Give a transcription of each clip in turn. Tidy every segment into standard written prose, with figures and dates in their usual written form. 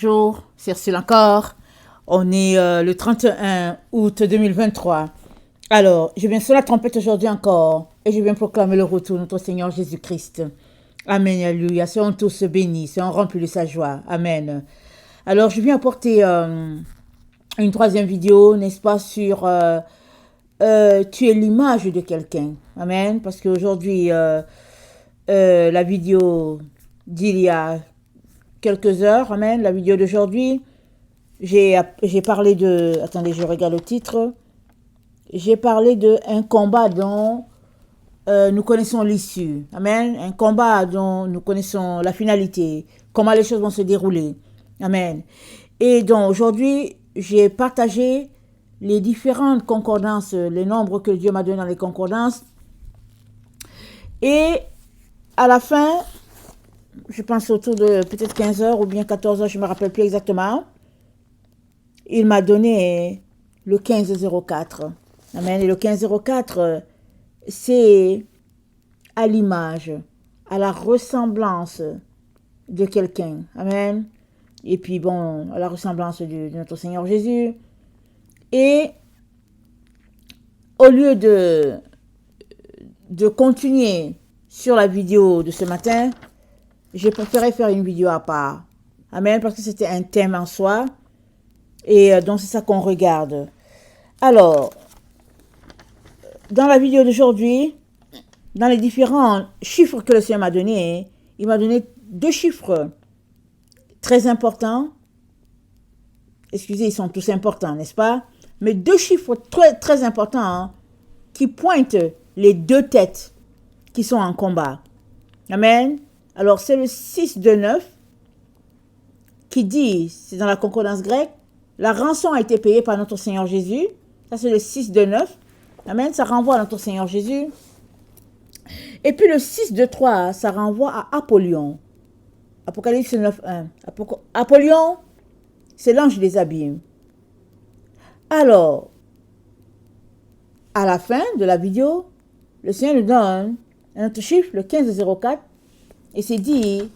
Bonjour, c'est Ursule encore. On est le 31 août 2023. Alors, je viens sur la trompette aujourd'hui encore et je viens proclamer le retour de notre Seigneur Jésus-Christ. Amen, alléluia. Soyons tous bénis, soyons remplis de sa joie. Amen. Alors, je viens apporter une troisième vidéo, n'est-ce pas, sur tu es l'image de quelqu'un. Amen. Parce qu'aujourd'hui, la vidéo d'il y a quelques heures, amen, la vidéo d'aujourd'hui, j'ai parlé de... Attendez, je regarde le titre. J'ai parlé d'un combat dont nous connaissons l'issue. Amen. Un combat dont nous connaissons la finalité, comment les choses vont se dérouler. Amen. Et donc aujourd'hui, j'ai partagé les différentes concordances, les nombres que Dieu m'a donnés dans les concordances. Et à la fin, je pense autour de peut-être 15 heures ou bien 14 heures, je ne me rappelle plus exactement, il m'a donné le 1504. Amen. Et le 1504, c'est à l'image, à la ressemblance de quelqu'un. Amen. Et puis bon, à la ressemblance de notre Seigneur Jésus. Et au lieu de continuer sur la vidéo de ce matin, j'ai préféré faire une vidéo à part. Amen, parce que c'était un thème en soi. Et donc, c'est ça qu'on regarde. Alors, dans la vidéo d'aujourd'hui, dans les différents chiffres que le Seigneur m'a donnés, il m'a donné deux chiffres très importants. Excusez, ils sont tous importants, n'est-ce pas? Mais deux chiffres très, très importants hein, qui pointent les deux têtes qui sont en combat. Amen. Alors, c'est le 6 de 9 qui dit, c'est dans la concordance grecque, la rançon a été payée par notre Seigneur Jésus. Ça, c'est le 6 de 9. Amen. Ça renvoie à notre Seigneur Jésus. Et puis le 6 de 3, ça renvoie à Apollyon. Apocalypse 9, 1. Apollyon, c'est l'ange des abîmes. Alors, à la fin de la vidéo, le Seigneur nous donne un autre chiffre, le 1504, et c'est dit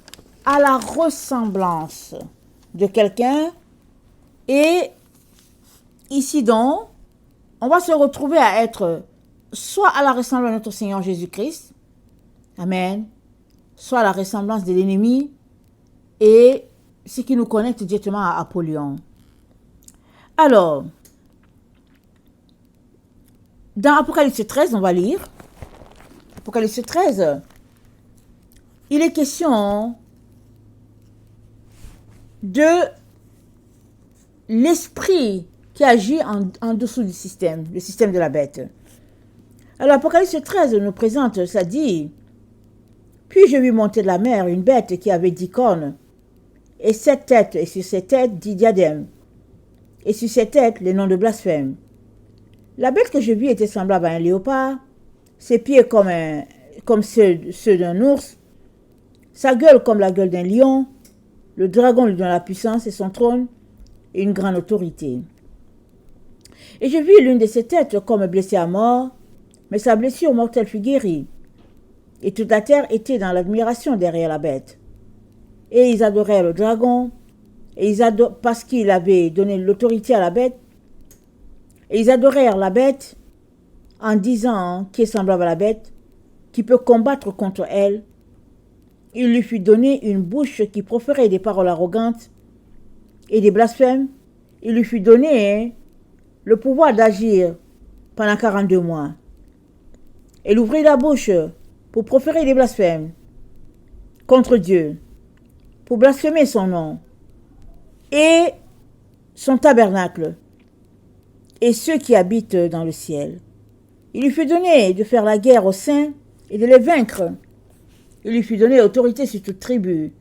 à la ressemblance de quelqu'un. Et ici donc, on va se retrouver à être soit à la ressemblance de notre Seigneur Jésus-Christ, amen, soit à la ressemblance de l'ennemi, et ce qui nous connecte directement à Apollyon. Alors, dans Apocalypse 13, on va lire, Apocalypse 13, il est question de l'esprit qui agit en dessous du système, le système de la bête. Alors, Apocalypse 13 nous présente, ça dit, « Puis je vis monter de la mer une bête qui avait 10 cornes, et 7 têtes, et sur ses têtes 10 diadèmes, et sur ses têtes les noms de blasphème. La bête que je vis était semblable à un léopard, ses pieds comme ceux d'un ours, sa gueule comme la gueule d'un lion. Le dragon lui donne la puissance et son trône et une grande autorité. Et je vis l'une de ses têtes comme blessée à mort, mais sa blessure mortelle fut guérie. Et toute la terre était dans l'admiration derrière la bête. Et ils adorèrent le dragon, parce qu'il avait donné l'autorité à la bête. Et ils adorèrent la bête en disant qui est semblable à la bête, qui peut combattre contre elle. Il lui fut donné une bouche qui proférait des paroles arrogantes et des blasphèmes. Il lui fut donné le pouvoir d'agir pendant 42 mois. Elle ouvrit la bouche pour proférer des blasphèmes contre Dieu, pour blasphémer son nom et son tabernacle et ceux qui habitent dans le ciel. Il lui fut donné de faire la guerre aux saints et de les vaincre. Il lui fut donné autorité sur toute tribu,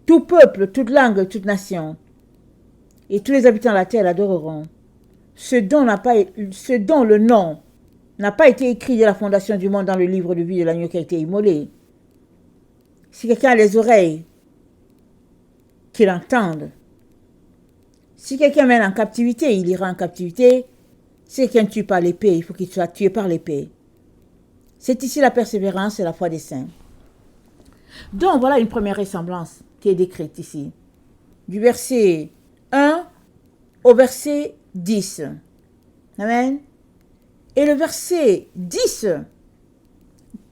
tout peuple, toute langue, toute nation. Et tous les habitants de la terre l'adoreront. Ce dont le nom n'a pas été écrit de la fondation du monde dans le livre de vie de l'agneau qui a été immolé. Si quelqu'un a les oreilles, qu'il entende. Si quelqu'un mène en captivité, il ira en captivité. Si quelqu'un tue par l'épée, il faut qu'il soit tué par l'épée. C'est ici la persévérance et la foi des saints. Donc voilà une première ressemblance qui est décrite ici. du verset 1 au verset 10. Amen. Et le verset 10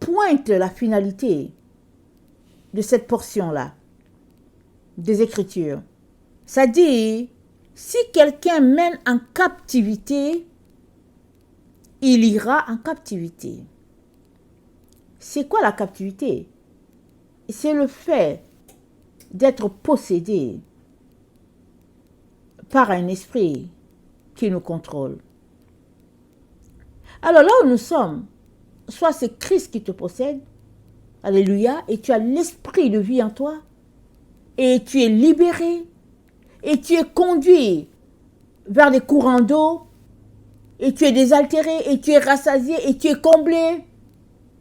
pointe la finalité de cette portion-là des Écritures. Ça dit, si quelqu'un mène en captivité, il ira en captivité. C'est quoi la captivité? C'est le fait d'être possédé par un esprit qui nous contrôle. Alors là où nous sommes, soit c'est Christ qui te possède, alléluia, et tu as l'esprit de vie en toi, et tu es libéré, et tu es conduit vers des courants d'eau, et tu es désaltéré, et tu es rassasié, et tu es comblé,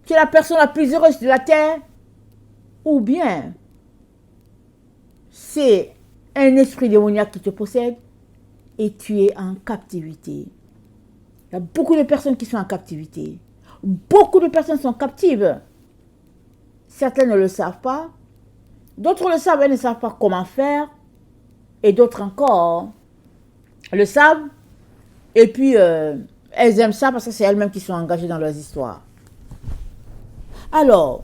tu es la personne la plus heureuse de la terre, ou bien c'est un esprit démoniaque qui te possède, et tu es en captivité. Il y a beaucoup de personnes qui sont en captivité. Beaucoup de personnes sont captives. Certaines ne le savent pas. D'autres le savent et ne savent pas comment faire. Et d'autres encore le savent. Et puis, elles aiment ça parce que c'est elles-mêmes qui sont engagées dans leurs histoires. Alors,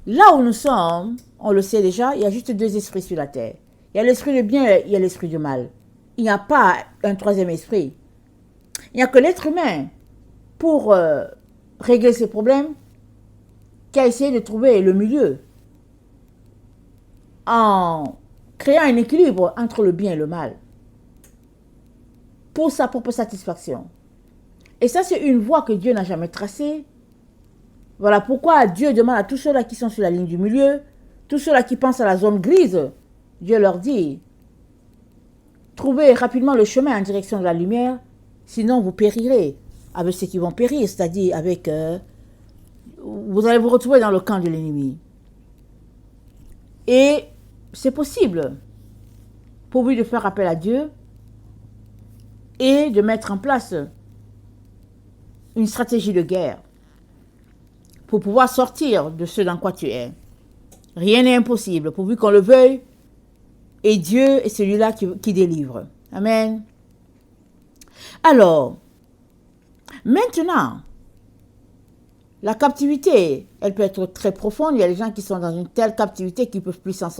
là où nous sommes, on le sait déjà, il y a juste deux esprits sur la terre. Il y a l'esprit de bien et il y a l'esprit du mal. Il n'y a pas un troisième esprit. Il n'y a que l'être humain pour régler ses problèmes qui a essayé de trouver le milieu en créant un équilibre entre le bien et le mal pour sa propre satisfaction. Et ça, c'est une voie que Dieu n'a jamais tracée. Voilà pourquoi Dieu demande à tous ceux-là qui sont sur la ligne du milieu, tous ceux-là qui pensent à la zone grise, Dieu leur dit, trouvez rapidement le chemin en direction de la lumière, sinon vous périrez avec ceux qui vont périr, c'est-à-dire avec... vous allez vous retrouver dans le camp de l'ennemi. Et c'est possible, pourvu de faire appel à Dieu et de mettre en place une stratégie de guerre pour pouvoir sortir de ce dans quoi tu es. Rien n'est impossible, pourvu qu'on le veuille, et Dieu est celui-là qui délivre. Amen. Alors, maintenant, la captivité, elle peut être très profonde. Il y a des gens qui sont dans une telle captivité qu'ils ne peuvent plus en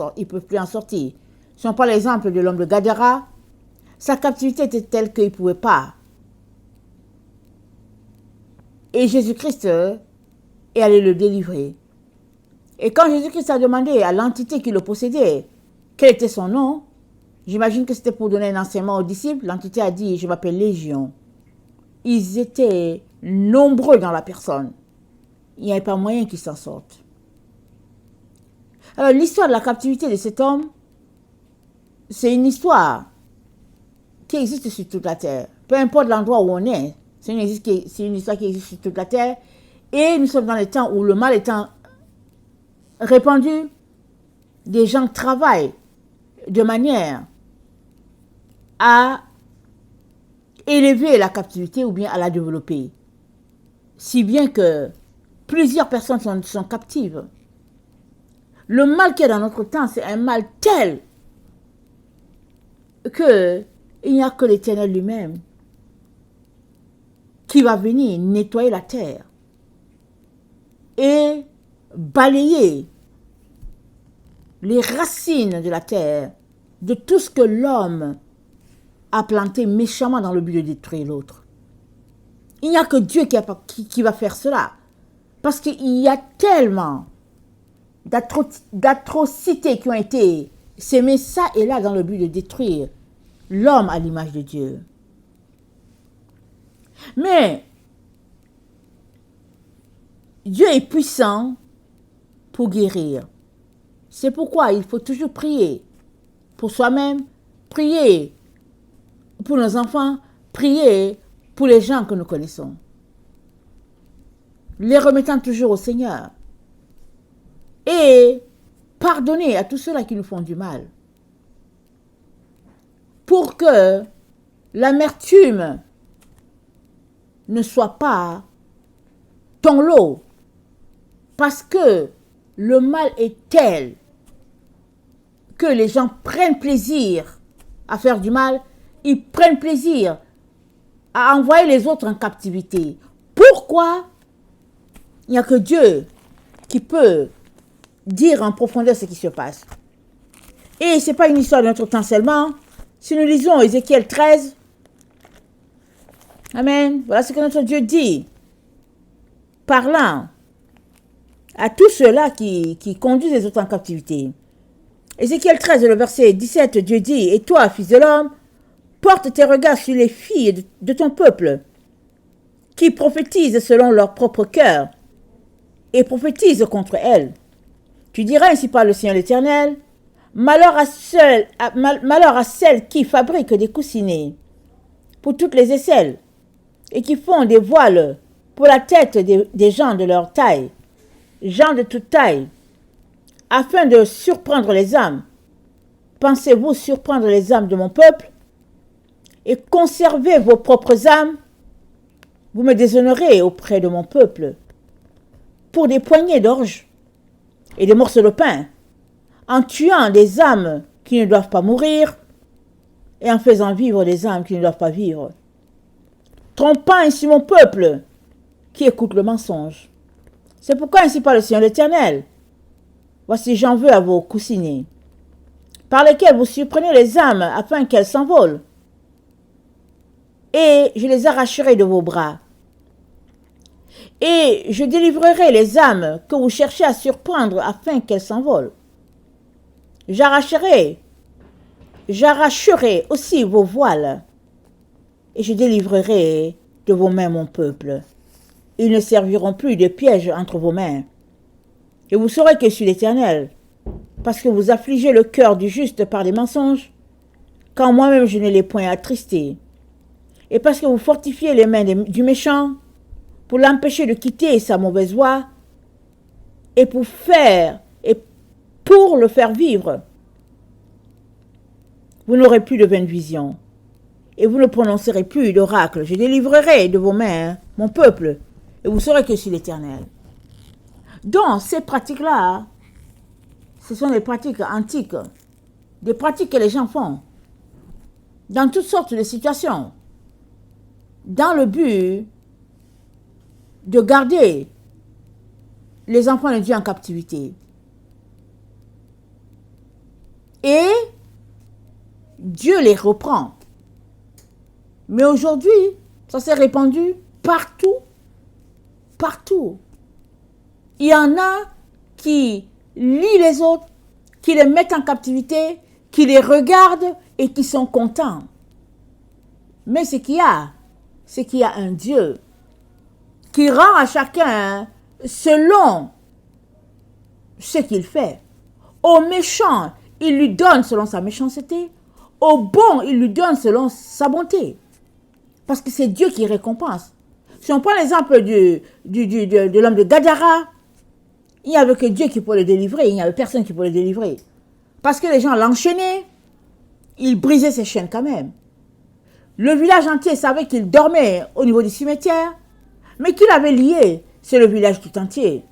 sortir. Si on prend l'exemple de l'homme de Gadara, sa captivité était telle qu'il ne pouvait pas. Et Jésus-Christ est allé le délivrer. Et quand Jésus-Christ a demandé à l'entité qui le possédait quel était son nom, j'imagine que c'était pour donner un enseignement aux disciples, l'entité a dit, je m'appelle Légion. Ils étaient nombreux dans la personne. Il n'y avait pas moyen qu'ils s'en sortent. Alors l'histoire de la captivité de cet homme, c'est une histoire qui existe sur toute la terre. Peu importe l'endroit où on est, c'est une histoire qui existe sur toute la terre. Et nous sommes dans les temps où le mal étant répandu, des gens travaillent de manière à élever la captivité ou bien à la développer. Si bien que plusieurs personnes sont captives. Le mal qui est dans notre temps, c'est un mal tel qu'il n'y a que l'Éternel lui-même qui va venir nettoyer la terre et balayer les racines de la terre de tout ce que l'homme a planté méchamment dans le but de détruire l'autre. Il n'y a que Dieu qui va faire cela. Parce qu'il y a tellement d'atrocités qui ont été sémées ça et là dans le but de détruire l'homme à l'image de Dieu. Mais Dieu est puissant pour guérir. C'est pourquoi il faut toujours prier pour soi-même, prier pour nos enfants, prier pour les gens que nous connaissons. Les remettant toujours au Seigneur. Et pardonner à tous ceux-là qui nous font du mal. Pour que l'amertume ne soit pas ton lot. Parce que le mal est tel que les gens prennent plaisir à faire du mal, ils prennent plaisir à envoyer les autres en captivité. Pourquoi? Il n'y a que Dieu qui peut dire en profondeur ce qui se passe. Et ce n'est pas une histoire de notre temps seulement. Si nous lisons Ézéchiel 13, Amen, voilà ce que notre Dieu dit, parlant à tous ceux-là qui conduisent les autres en captivité. Ézéchiel 13, le verset 17, Dieu dit, « Et toi, fils de l'homme, porte tes regards sur les filles de ton peuple, qui prophétisent selon leur propre cœur, et prophétisent contre elles. Tu diras ainsi par le Seigneur l'Éternel, malheur à celles qui fabriquent des coussinets pour toutes les aisselles, et qui font des voiles pour la tête des gens de leur taille, gens de toute taille, afin de surprendre les âmes. Pensez-vous surprendre les âmes de mon peuple et conserver vos propres âmes? Vous me déshonorez auprès de mon peuple pour des poignées d'orge et des morceaux de pain, en tuant des âmes qui ne doivent pas mourir et en faisant vivre des âmes qui ne doivent pas vivre, trompant ainsi mon peuple qui écoute le mensonge. C'est pourquoi ainsi parle le Seigneur l'Éternel. Voici j'en veux à vos coussinets, par lesquels vous surprenez les âmes afin qu'elles s'envolent, et je les arracherai de vos bras. Et je délivrerai les âmes que vous cherchez à surprendre afin qu'elles s'envolent. J'arracherai aussi vos voiles, et je délivrerai de vos mains mon peuple. Ils ne serviront plus de piège entre vos mains. Et vous saurez que je suis l'Éternel, parce que vous affligez le cœur du juste par des mensonges, quand moi-même je ne l'ai point attristé, et parce que vous fortifiez les mains du méchant, pour l'empêcher de quitter sa mauvaise voie, et pour le faire vivre. Vous n'aurez plus de vaine vision, et vous ne prononcerez plus d'oracle. Je délivrerai de vos mains mon peuple, et vous saurez que je suis l'Éternel. Donc, ces pratiques-là, ce sont des pratiques antiques, des pratiques que les gens font, dans toutes sortes de situations, dans le but de garder les enfants de Dieu en captivité. Et Dieu les reprend. Mais aujourd'hui, ça s'est répandu partout. Partout. Il y en a qui lient les autres, qui les mettent en captivité, qui les regardent et qui sont contents. Mais ce qu'il y a, c'est qu'il y a un Dieu qui rend à chacun selon ce qu'il fait. Au méchant, il lui donne selon sa méchanceté. Au bon, il lui donne selon sa bonté. Parce que c'est Dieu qui récompense. Si on prend l'exemple de l'homme de Gadara, il n'y avait que Dieu qui pouvait le délivrer. Il n'y avait personne qui pouvait le délivrer. Parce que les gens l'enchaînaient, il brisait ses chaînes quand même. Le village entier savait qu'il dormait au niveau du cimetière, mais qu'il avait lié, c'est le village tout entier.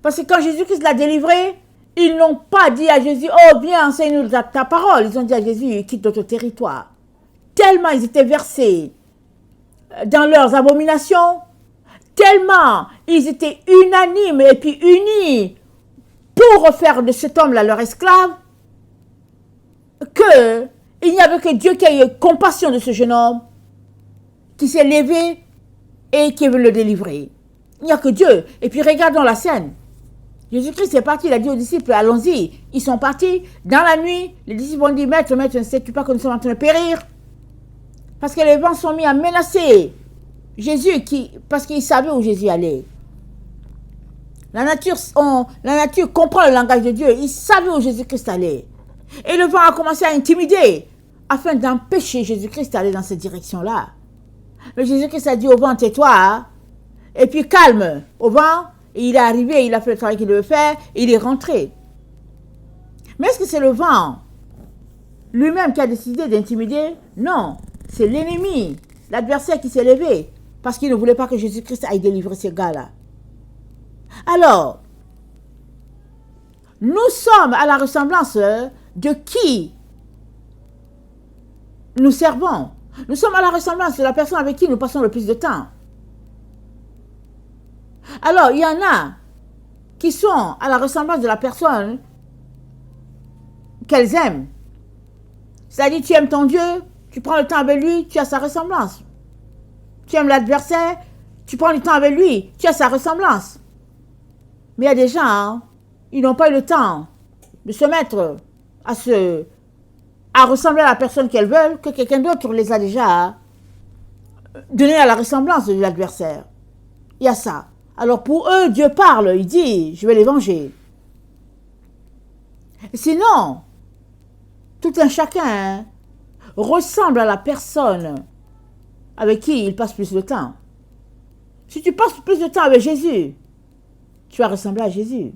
Parce que quand Jésus-Christ l'a délivré, ils n'ont pas dit à Jésus, oh viens, enseigne-nous ta parole. Ils ont dit à Jésus, quitte notre territoire. Tellement ils étaient versés dans leurs abominations, tellement ils étaient unanimes et puis unis pour faire de cet homme-là leur esclave, qu'il n'y avait que Dieu qui a eu compassion de ce jeune homme, qui s'est levé et qui veut le délivrer. Il n'y a que Dieu. Et puis regardons la scène. Jésus-Christ est parti, il a dit aux disciples, allons-y. Ils sont partis. Dans la nuit, les disciples ont dit, maître, ne sais-tu pas que nous sommes en train de périr? Parce que les vents sont mis à menacer Jésus, parce qu'ils savaient où Jésus allait. La nature comprend le langage de Dieu. Ils savaient où Jésus-Christ allait. Et le vent a commencé à intimider afin d'empêcher Jésus-Christ d'aller dans cette direction-là. Mais Jésus-Christ a dit au vent, tais-toi, hein? Et puis calme au vent. Et il est arrivé, il a fait le travail qu'il devait faire, et il est rentré. Mais est-ce que c'est le vent lui-même qui a décidé d'intimider? Non, c'est l'ennemi, l'adversaire qui s'est levé, parce qu'il ne voulait pas que Jésus-Christ aille délivrer ces gars-là. Alors, nous sommes à la ressemblance de qui nous servons. Nous sommes à la ressemblance de la personne avec qui nous passons le plus de temps. Alors, il y en a qui sont à la ressemblance de la personne qu'elles aiment. C'est-à-dire, tu aimes ton Dieu, tu prends le temps avec lui, tu as sa ressemblance. Tu aimes l'adversaire, tu prends le temps avec lui, tu as sa ressemblance. Mais il y a des gens, hein, ils n'ont pas eu le temps de se mettre à ressembler à la personne qu'elles veulent, que quelqu'un d'autre les a déjà donné à la ressemblance de l'adversaire. Il y a ça. Alors pour eux, Dieu parle, il dit, je vais les venger. Sinon, tout un chacun ressemble à la personne avec qui il passe plus de temps. Si tu passes plus de temps avec Jésus, tu vas ressembler à Jésus.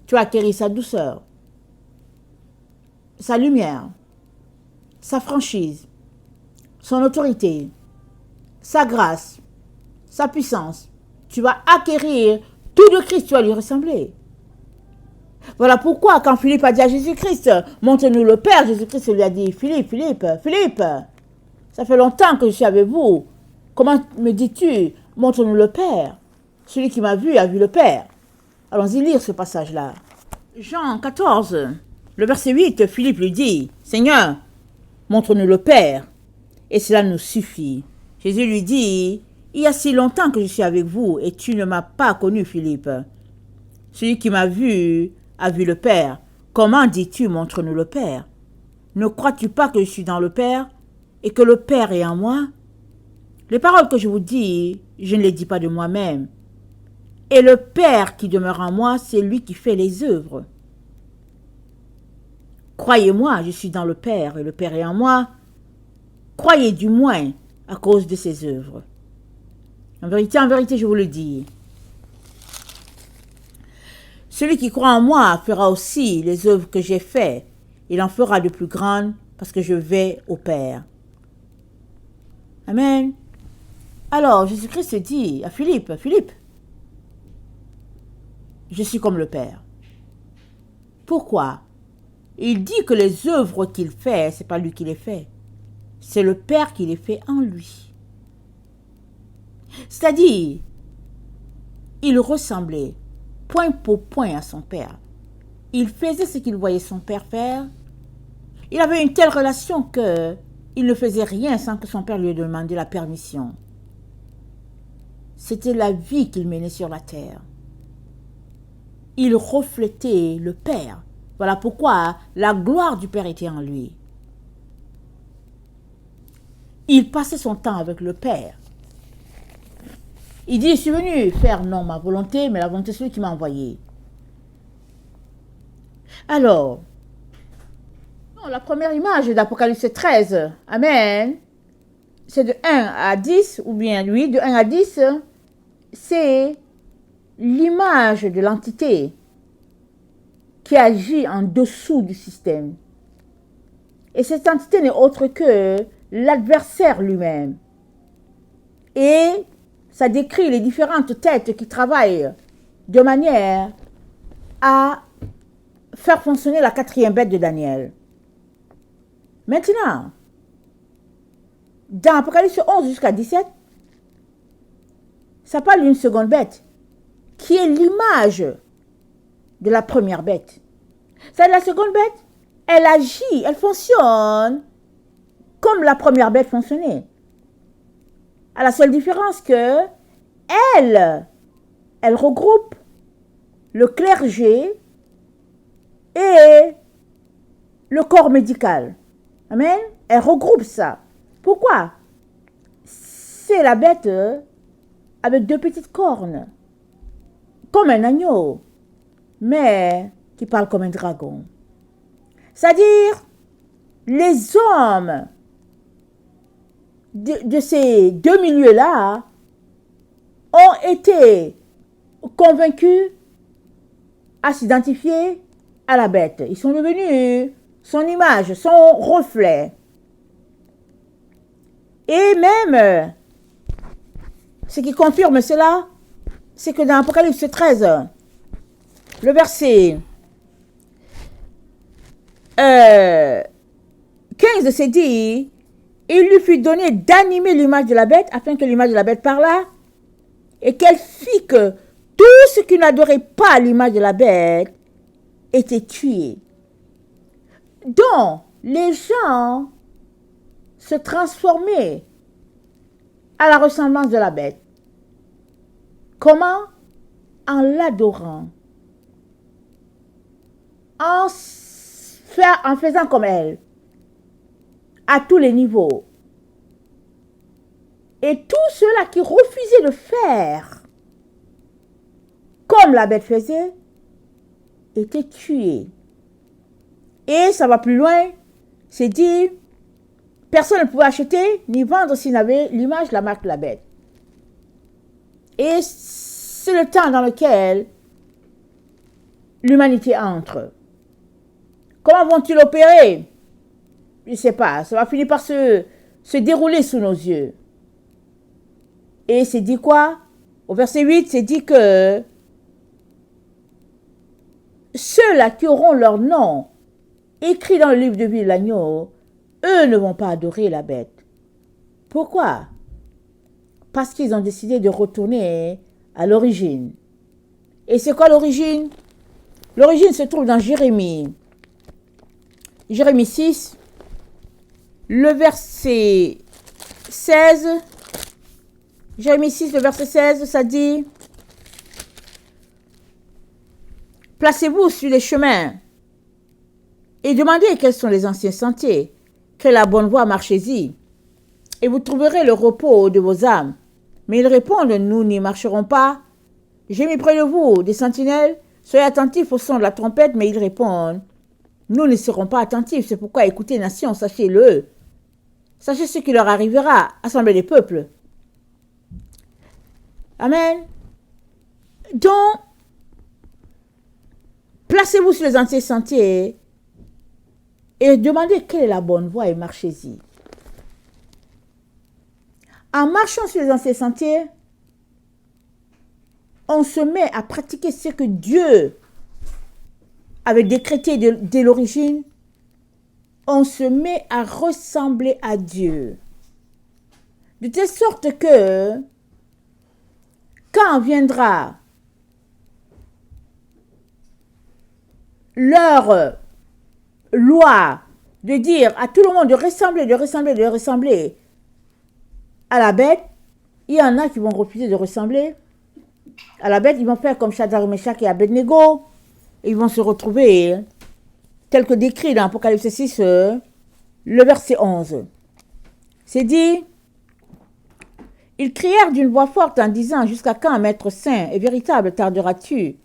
Tu vas acquérir sa douceur, sa lumière, sa franchise, son autorité, sa grâce, sa puissance. Tu vas acquérir tout de Christ, tu vas lui ressembler. Voilà pourquoi quand Philippe a dit à Jésus-Christ, montre-nous le Père, Jésus-Christ lui a dit, Philippe, ça fait longtemps que je suis avec vous. Comment me dis-tu, montre-nous le Père? Celui qui m'a vu a vu le Père. Allons-y lire ce passage-là. Jean 14, le verset 8, Philippe lui dit, Seigneur, montre-nous le Père, et cela nous suffit. Jésus lui dit, il y a si longtemps que je suis avec vous, et tu ne m'as pas connu, Philippe. Celui qui m'a vu a vu le Père. Comment dis-tu, montre-nous le Père? Ne crois-tu pas que je suis dans le Père, et que le Père est en moi? Les paroles que je vous dis, je ne les dis pas de moi-même. Et le Père qui demeure en moi, c'est lui qui fait les œuvres. Croyez-moi, je suis dans le Père, et le Père est en moi. Croyez du moins à cause de ses œuvres. En vérité, je vous le dis. Celui qui croit en moi fera aussi les œuvres que j'ai faites. Il en fera de plus grandes parce que je vais au Père. Amen. Alors, Jésus-Christ dit à Philippe, Philippe, je suis comme le Père. Pourquoi? Il dit que les œuvres qu'il fait, ce n'est pas lui qui les fait. C'est le Père qui les fait en lui. C'est-à-dire, il ressemblait point pour point à son Père. Il faisait ce qu'il voyait son Père faire. Il avait une telle relation que il ne faisait rien sans que son Père lui ait demandé la permission. C'était la vie qu'il menait sur la terre. Il reflétait le Père. Voilà pourquoi la gloire du Père était en lui. Il passait son temps avec le Père. Il dit, je suis venu faire non ma volonté, mais la volonté de celui qui m'a envoyé. Alors, la première image d'Apocalypse 13, Amen, c'est de 1 à 10, ou bien lui, de 1 à 10, c'est l'image de l'entité qui agit en dessous du système. Et cette entité n'est autre que l'adversaire lui-même. Et ça décrit les différentes têtes qui travaillent de manière à faire fonctionner la quatrième bête de Daniel. Maintenant, dans Apocalypse 11 jusqu'à 17, ça parle d'une seconde bête qui est l'image de la première bête. C'est la seconde bête, elle agit, elle fonctionne comme la première bête fonctionnait. À la seule différence que elle regroupe le clergé et le corps médical. Amen. Elle regroupe ça. Pourquoi? C'est la bête avec deux petites cornes, comme un agneau, mais qui parle comme un dragon. C'est-à-dire, les hommes de ces deux milieux-là ont été convaincus à s'identifier à la bête. Ils sont devenus son image, son reflet. Et même, ce qui confirme cela, c'est que dans Apocalypse 13, le verset 15 c'est dit, il lui fut donné d'animer l'image de la bête afin que l'image de la bête parlât et qu'elle fit que tout ce qui n'adorait pas l'image de la bête était tué. Donc, les gens se transformaient à la ressemblance de la bête. Comment? En l'adorant. En faisant comme elle. À tous les niveaux. Et tous ceux-là qui refusaient de faire comme la bête faisait, étaient tués. Et ça va plus loin. C'est dit, personne ne pouvait acheter ni vendre s'il n'avait l'image, la marque de la bête. Et c'est le temps dans lequel l'humanité entre. Comment vont-ils opérer? Je ne sais pas. Ça va finir par se dérouler sous nos yeux. Et c'est dit quoi? Au verset 8, c'est dit que ceux-là qui auront leur nom écrit dans le livre de vie de l'agneau, eux ne vont pas adorer la bête. Pourquoi? Parce qu'ils ont décidé de retourner à l'origine. Et c'est quoi l'origine? L'origine se trouve dans Jérémie. Jérémie 6, le verset 16. Jérémie 6, le verset 16, ça dit: placez-vous sur les chemins et demandez quels sont les anciens sentiers, quelle est la bonne voie, marchez-y, et vous trouverez le repos de vos âmes. Mais ils répondent: nous n'y marcherons pas. J'ai mis près de vous des sentinelles, soyez attentifs au son de la trompette. Mais ils répondent: nous ne serons pas attentifs. C'est pourquoi écoutez, nations, sachez-le. Sachez ce qui leur arrivera, assemblée des peuples. Amen. Donc, placez-vous sur les anciens sentiers et demandez quelle est la bonne voie et marchez-y. En marchant sur les anciens sentiers, on se met à pratiquer ce que Dieu avait décrété dès l'origine. On se met à ressembler à Dieu. De telle sorte que quand viendra leur loi de dire à tout le monde de ressembler à la bête, il y en a qui vont refuser de ressembler à la bête. Ils vont faire comme Shadrach, Meshach et Abednego. Ils vont se retrouver tel que décrit dans Apocalypse 6, le verset 11. C'est dit: ils crièrent d'une voix forte en disant: jusqu'à quand, Maître saint et véritable, tarderas-tu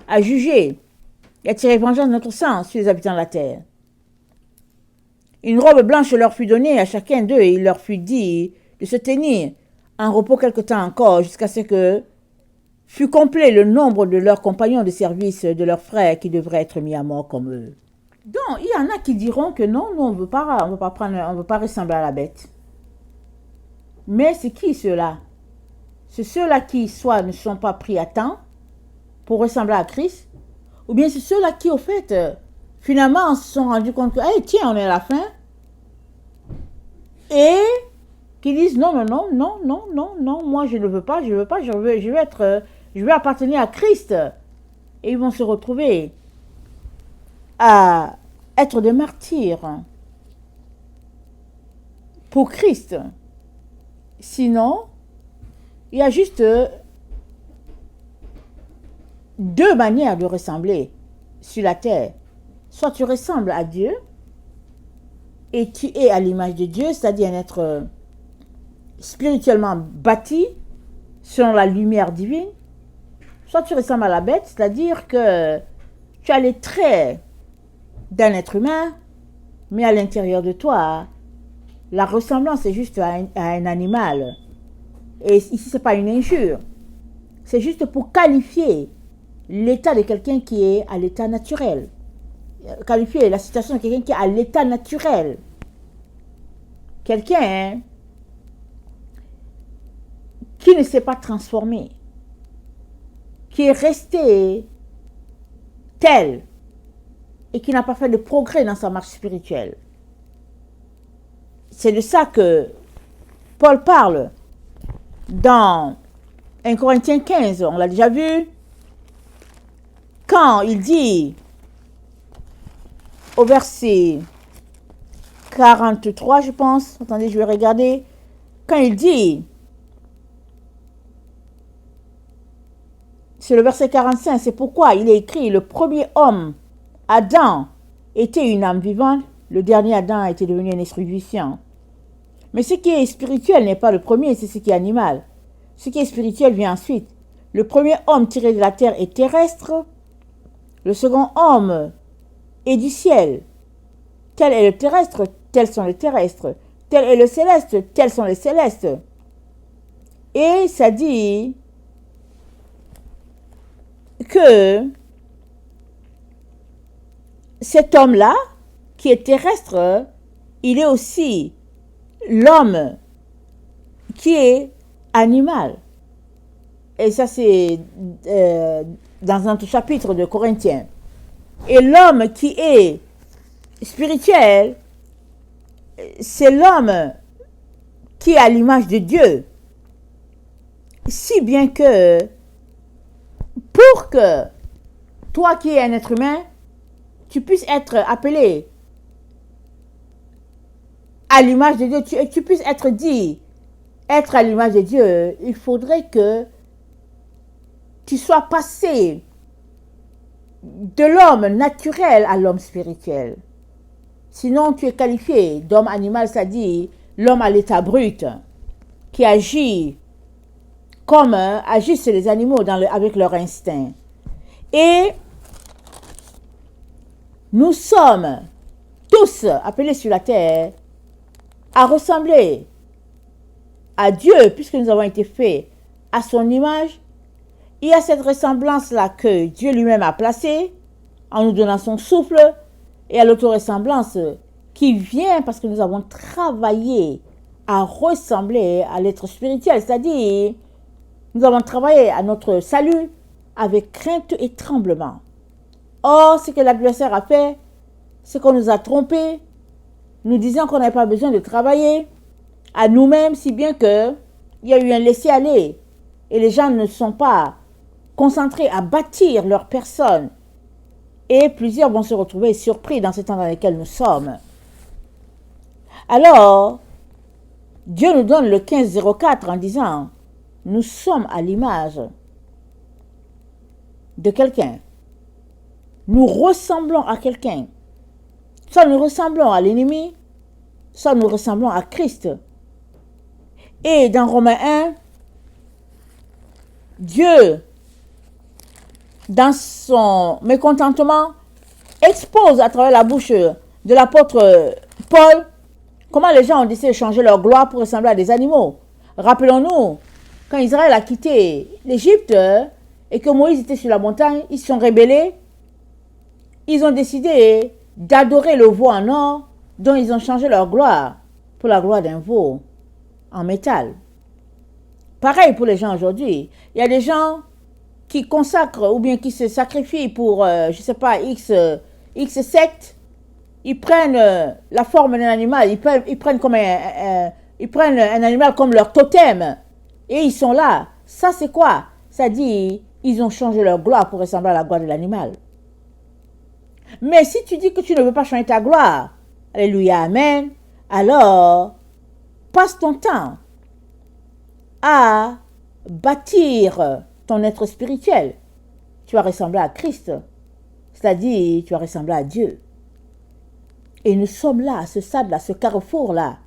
à juger et à tirer vengeance de notre sang sur les habitants de la terre? Une robe blanche leur fut donnée à chacun d'eux et il leur fut dit de se tenir en repos quelque temps encore, jusqu'à ce que fût complet le nombre de leurs compagnons de service, de leurs frères qui devraient être mis à mort comme eux. Donc, il y en a qui diront que non, nous on veut pas ressembler à la bête. Mais c'est qui ceux-là? C'est ceux-là qui soit ne sont pas pris à temps pour ressembler à Christ, ou bien c'est ceux-là qui, au fait, finalement, se sont rendus compte que, hey, tiens, on est à la fin, et qui disent non, moi je ne veux pas, je veux appartenir à Christ. Et ils vont se retrouver à être des martyrs pour Christ. Sinon, il y a juste deux manières de ressembler sur la terre. Soit tu ressembles à Dieu et tu es à l'image de Dieu, c'est-à-dire un être spirituellement bâti selon la lumière divine. Soit tu ressembles à la bête, c'est-à-dire que tu as les traits d'un être humain, mais à l'intérieur de toi, la ressemblance est juste à un animal. Et ici, ce n'est pas une injure. C'est juste pour qualifier l'état de quelqu'un qui est à l'état naturel. Qualifier la situation de quelqu'un qui est à l'état naturel. Quelqu'un qui ne s'est pas transformé, qui est resté tel et qui n'a pas fait de progrès dans sa marche spirituelle. C'est de ça que Paul parle dans 1 Corinthiens 15, on l'a déjà vu, quand il dit au verset 43, je pense, attendez, je vais regarder, quand il dit, c'est le verset 45, c'est pourquoi il est écrit, le premier homme, Adam, était une âme vivante, le dernier Adam était devenu un esprit vivant. Mais ce qui est spirituel n'est pas le premier, c'est ce qui est animal. Ce qui est spirituel vient ensuite. Le premier homme tiré de la terre est terrestre, le second homme est du ciel. Tel est le terrestre, tels sont les terrestres. Tel est le céleste, tels sont les célestes. Et ça dit que cet homme-là, qui est terrestre, il est aussi l'homme qui est animal. Et ça, c'est dans un autre chapitre de Corinthiens. Et l'homme qui est spirituel, c'est l'homme qui est à l'image de Dieu. Si bien que, pour que toi qui es un être humain, tu puisses être appelé à l'image de Dieu, tu puisses être dit, être à l'image de Dieu, il faudrait que tu sois passé de l'homme naturel à l'homme spirituel. Sinon, tu es qualifié d'homme animal, c'est-à-dire l'homme à l'état brut, qui agit comme agissent les animaux avec leur instinct. Et nous sommes tous appelés sur la terre à ressembler à Dieu, puisque nous avons été faits à son image. Il y a cette ressemblance-là que Dieu lui-même a placée en nous donnant son souffle, et à l'autoressemblance qui vient parce que nous avons travaillé à ressembler à l'être spirituel, c'est-à-dire nous avons travaillé à notre salut avec crainte et tremblement. Or, ce que l'adversaire a fait, c'est qu'on nous a trompés, nous disant qu'on n'avait pas besoin de travailler à nous-mêmes, si bien qu'il y a eu un laisser-aller et les gens ne sont pas concentrés à bâtir leur personne. Et plusieurs vont se retrouver surpris dans ce temps dans lequel nous sommes. Alors, Dieu nous donne le 1504 en disant, nous sommes à l'image de quelqu'un. Nous ressemblons à quelqu'un. Soit nous ressemblons à l'ennemi, soit nous ressemblons à Christ. Et dans Romains 1, Dieu, dans son mécontentement, expose à travers la bouche de l'apôtre Paul comment les gens ont décidé de changer leur gloire pour ressembler à des animaux. Rappelons-nous, quand Israël a quitté l'Égypte et que Moïse était sur la montagne, ils se sont rebellés. Ils ont décidé d'adorer le veau en or, dont ils ont changé leur gloire pour la gloire d'un veau en métal. Pareil pour les gens aujourd'hui. Il y a des gens qui consacrent ou bien qui se sacrifient pour, je ne sais pas, X sectes. Ils prennent la forme d'un animal, ils prennent un animal comme leur totem et ils sont là. Ça c'est quoi? Ça dit, ils ont changé leur gloire pour ressembler à la gloire de l'animal. Mais si tu dis que tu ne veux pas changer ta gloire, alléluia, amen, alors passe ton temps à bâtir ton être spirituel. Tu vas ressembler à Christ, c'est-à-dire tu vas ressembler à Dieu. Et nous sommes là, à ce stade-là, ce carrefour-là,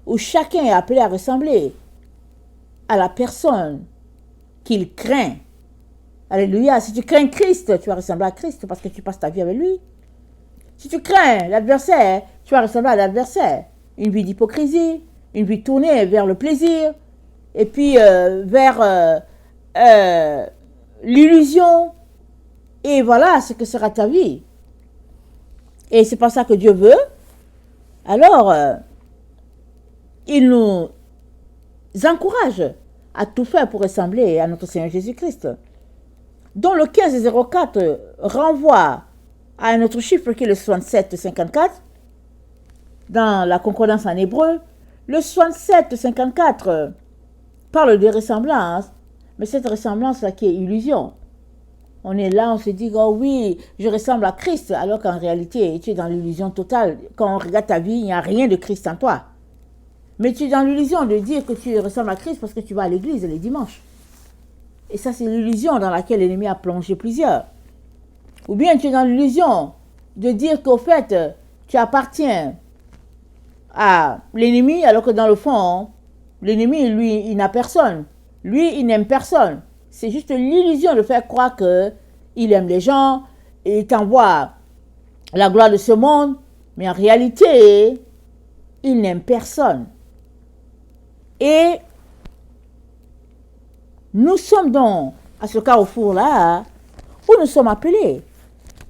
où chacun est appelé à ressembler à la personne qu'il craint. Alléluia. Si tu crains Christ, tu vas ressembler à Christ parce que tu passes ta vie avec lui. Si tu crains l'adversaire, tu vas ressembler à l'adversaire. Une vie d'hypocrisie, une vie tournée vers le plaisir, et puis vers l'illusion. Et voilà ce que sera ta vie. Et c'est pas ça que Dieu veut. Alors, il nous encourage à tout faire pour ressembler à notre Seigneur Jésus-Christ, dont le 1504 renvoie à un autre chiffre qui est le 67-54. Dans la concordance en hébreu, le 67-54 parle de ressemblance, mais cette ressemblance-là qui est illusion. On est là, on se dit, oh oui, je ressemble à Christ, alors qu'en réalité, tu es dans l'illusion totale. Quand on regarde ta vie, il n'y a rien de Christ en toi. Mais tu es dans l'illusion de dire que tu ressembles à Christ parce que tu vas à l'église les dimanches. Et ça, c'est l'illusion dans laquelle l'ennemi a plongé plusieurs. Ou bien tu es dans l'illusion de dire qu'au fait, tu appartiens à l'ennemi, alors que dans le fond, l'ennemi, lui, il n'a personne. Lui, il n'aime personne. C'est juste l'illusion de faire croire qu'il aime les gens, et il t'envoie la gloire de ce monde, mais en réalité, il n'aime personne. Et nous sommes donc à ce carrefour-là où nous sommes appelés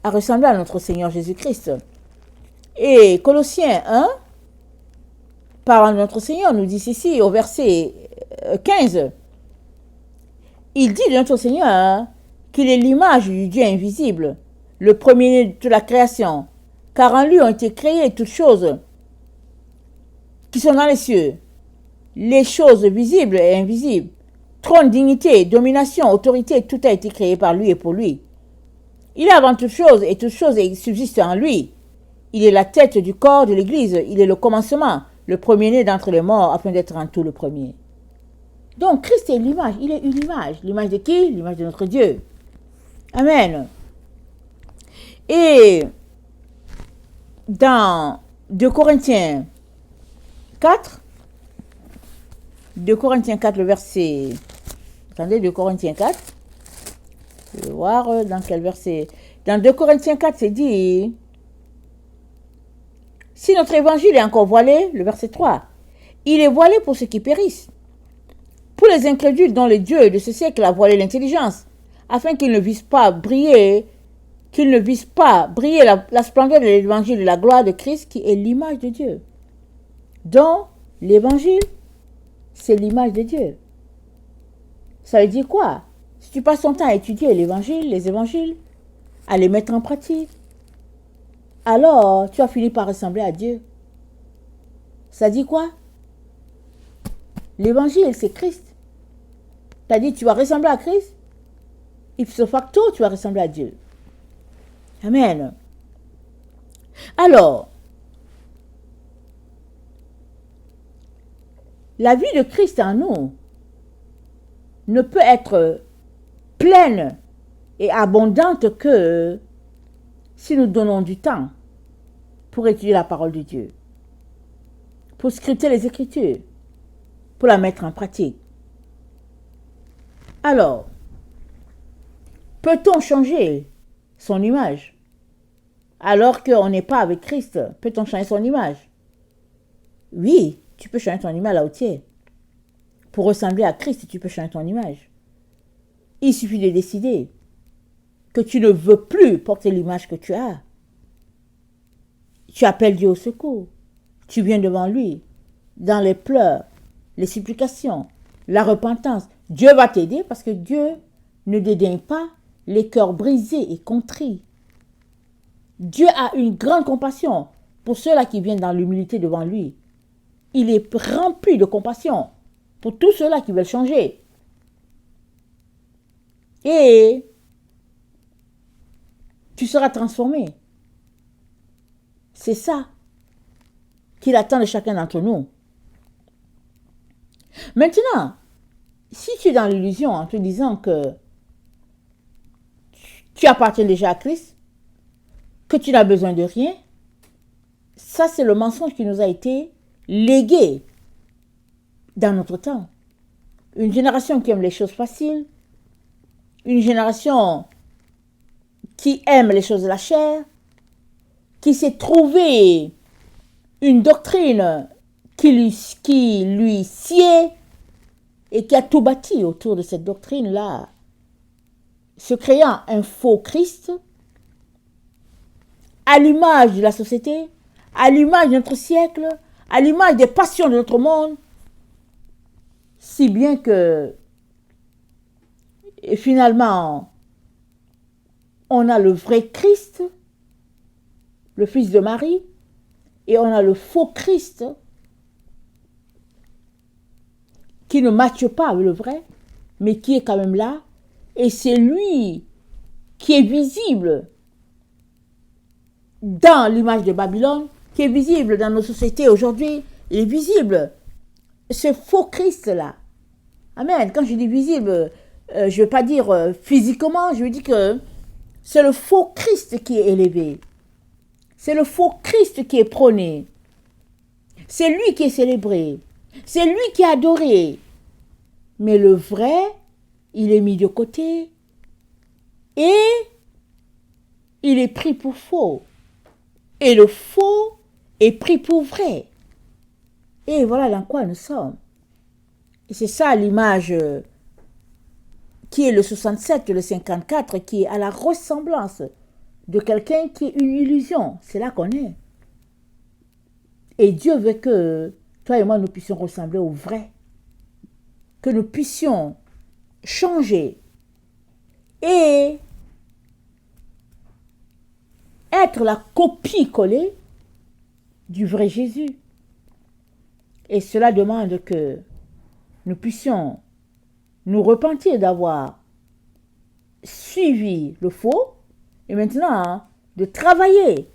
à ressembler à notre Seigneur Jésus-Christ. Et Colossiens 1, parlant de notre Seigneur, nous dit ici au verset 15, il dit de notre Seigneur qu'il est l'image du Dieu invisible, le premier-né de la création, car en lui ont été créées toutes choses qui sont dans les cieux, les choses visibles et invisibles, trône, dignité, domination, autorité, tout a été créé par lui et pour lui. Il est avant toutes choses et toutes choses subsistent en lui. Il est la tête du corps de l'Église, il est le commencement, le premier-né d'entre les morts, afin d'être en tout le premier. Donc Christ est l'image, il est une image. L'image de qui? L'image de notre Dieu. Amen. Et dans 2 Corinthiens 4, 2 Corinthiens 4, le verset... Attendez, 2 Corinthiens 4. Je vais voir dans quel verset. Dans 2 Corinthiens 4, c'est dit... Si notre évangile est encore voilé, le verset 3, il est voilé pour ceux qui périssent. Pour les incrédules dont le Dieu de ce siècle a voilé l'intelligence, afin qu'ils ne visent pas briller, la splendeur de l'évangile de la gloire de Christ qui est l'image de Dieu. Donc, l'évangile, c'est l'image de Dieu. Ça veut dire quoi? Si tu passes ton temps à étudier l'évangile, les évangiles, à les mettre en pratique, alors tu as fini par ressembler à Dieu. Ça dit quoi? L'évangile, c'est Christ. Tu as dit tu vas ressembler à Christ, ipso facto, tu vas ressembler à Dieu. Amen. Alors, la vie de Christ en nous ne peut être pleine et abondante que si nous donnons du temps pour étudier la parole de Dieu, pour scruter les Écritures, pour la mettre en pratique. Alors, peut-on changer son image alors qu'on n'est pas avec Christ? Peut-on changer son image? Oui, tu peux changer ton image là où tu es. Pour ressembler à Christ, tu peux changer ton image. Il suffit de décider que tu ne veux plus porter l'image que tu as. Tu appelles Dieu au secours. Tu viens devant lui, dans les pleurs, les supplications, la repentance. Dieu va t'aider parce que Dieu ne dédaigne pas les cœurs brisés et contrits. Dieu a une grande compassion pour ceux-là qui viennent dans l'humilité devant lui. Il est rempli de compassion pour tous ceux-là qui veulent changer. Et tu seras transformé. C'est ça qu'il attend de chacun d'entre nous. Maintenant, si tu es dans l'illusion en te disant que tu appartiens déjà à Christ, que tu n'as besoin de rien, ça c'est le mensonge qui nous a été légué dans notre temps. Une génération qui aime les choses faciles, une génération qui aime les choses de la chair, qui s'est trouvé une doctrine qui lui sied et qui a tout bâti autour de cette doctrine-là, se créant un faux Christ, à l'image de la société, à l'image de notre siècle, à l'image des passions de notre monde, si bien que et finalement, on a le vrai Christ, le fils de Marie, et on a le faux Christ qui ne matche pas avec le vrai, mais qui est quand même là, et c'est lui qui est visible dans l'image de Babylone, qui est visible dans nos sociétés aujourd'hui. Il est visible, ce faux Christ-là. Amen. Quand je dis visible, je ne veux pas dire physiquement, je veux dire que c'est le faux Christ qui est élevé. C'est le faux Christ qui est prôné. C'est lui qui est célébré. C'est lui qui est adoré. Mais le vrai, il est mis de côté. Et il est pris pour faux. Et le faux est pris pour vrai. Et voilà dans quoi nous sommes. Et c'est ça l'image qui est le 67, le 54, qui est à la ressemblance de quelqu'un qui est une illusion. C'est là qu'on est. Et Dieu veut que toi et moi, nous puissions ressembler au vrai. Que nous puissions changer et être la copie collée du vrai Jésus. Et cela demande que nous puissions nous repentir d'avoir suivi le faux et maintenant de travailler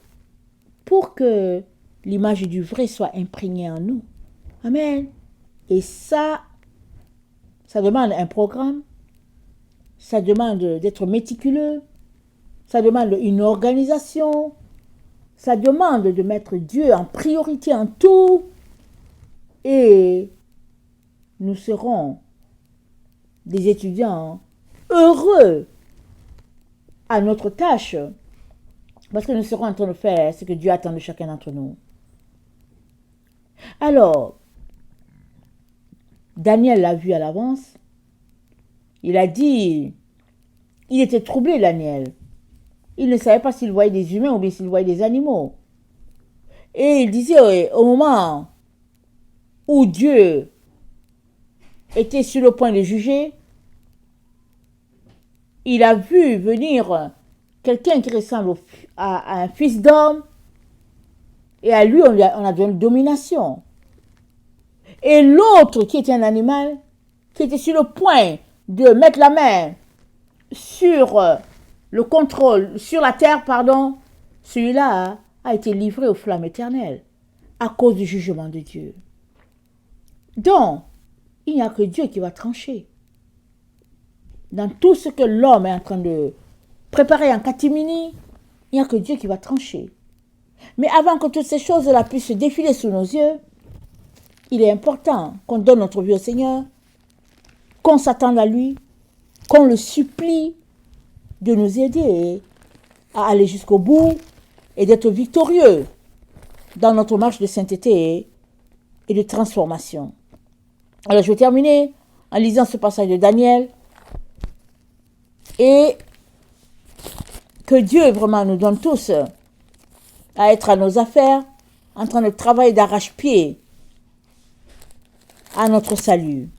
pour que l'image du vrai soit imprégnée en nous. Amen. Et ça demande un programme, ça demande d'être méticuleux, ça demande une organisation, ça demande de mettre Dieu en priorité en tout et nous serons des étudiants heureux à notre tâche parce que nous serons en train de faire ce que Dieu attend de chacun d'entre nous. Alors, Daniel l'a vu à l'avance. Il a dit, il était troublé, Daniel. Il ne savait pas s'il voyait des humains ou bien s'il voyait des animaux. Et il disait, au moment où Dieu était sur le point de juger, il a vu venir quelqu'un qui ressemble à un fils d'homme, et à lui, on a donné une domination. Et l'autre, qui était un animal, qui était sur le point de mettre la main sur le contrôle, sur la terre, pardon, celui-là a été livré aux flammes éternelles à cause du jugement de Dieu. Donc, il n'y a que Dieu qui va trancher. Dans tout ce que l'homme est en train de préparer en catimini, il n'y a que Dieu qui va trancher. Mais avant que toutes ces choses-là puissent se défiler sous nos yeux, il est important qu'on donne notre vie au Seigneur, qu'on s'attende à lui, qu'on le supplie de nous aider à aller jusqu'au bout et d'être victorieux dans notre marche de sainteté et de transformation. Alors je vais terminer en lisant ce passage de Daniel et que Dieu vraiment nous donne tous à être à nos affaires, en train de travailler d'arrache-pied à notre salut.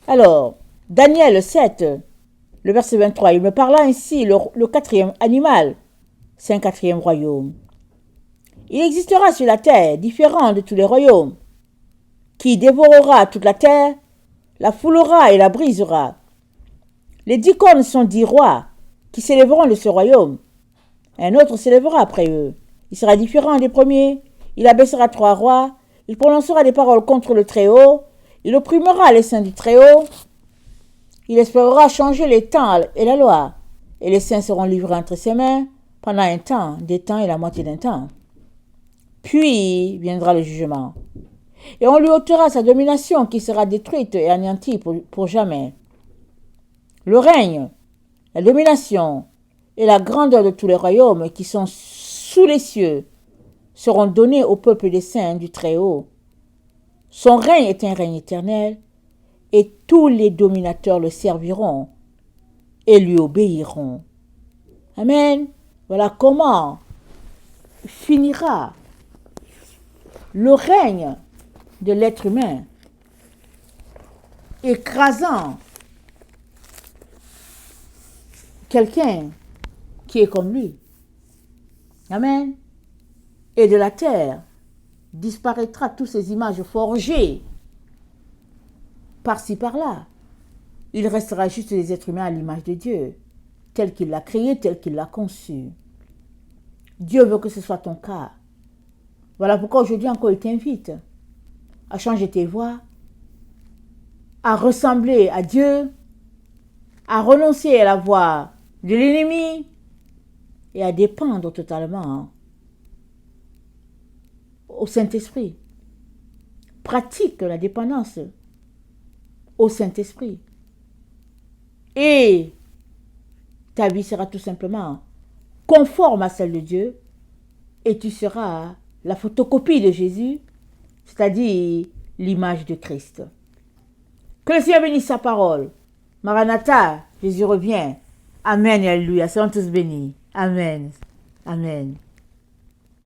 Alors, Daniel 7, le verset 23, il me parla ainsi, le quatrième animal, c'est un quatrième royaume. Il existera sur la terre, différent de tous les royaumes, qui dévorera toute la terre, la foulera et la brisera. Les 10 cornes sont 10 rois qui s'élèveront de ce royaume. Un autre s'élèvera après eux. Il sera différent des premiers. Il abaissera 3 rois. Il prononcera des paroles contre le Très-Haut. Il opprimera les saints du Très-Haut. Il espérera changer les temps et la loi. Et les saints seront livrés entre ses mains pendant un temps, des temps et la moitié d'un temps. Puis viendra le jugement. Et on lui ôtera sa domination qui sera détruite et anéantie pour jamais. Le règne, la domination et la grandeur de tous les royaumes qui sont sous les cieux seront donnés au peuple des saints du Très-Haut. Son règne est un règne éternel et tous les dominateurs le serviront et lui obéiront. Amen. Voilà comment finira le règne de l'être humain, écrasant quelqu'un qui est comme lui. Amen. Et de la terre disparaîtra toutes ces images forgées par-ci, par-là. Il restera juste des êtres humains à l'image de Dieu, tel qu'il l'a créé, tel qu'il l'a conçu. Dieu veut que ce soit ton cas. Voilà pourquoi aujourd'hui encore il t'invite à changer tes voies, à ressembler à Dieu, à renoncer à la voie de l'ennemi et à dépendre totalement au Saint-Esprit. Pratique la dépendance au Saint-Esprit. Et ta vie sera tout simplement conforme à celle de Dieu et tu seras la photocopie de Jésus, c'est-à-dire l'image de Christ. Que le Seigneur bénisse sa parole. Maranatha, Jésus revient. Amen et alléluia. Soyons tous bénis. Amen. Amen.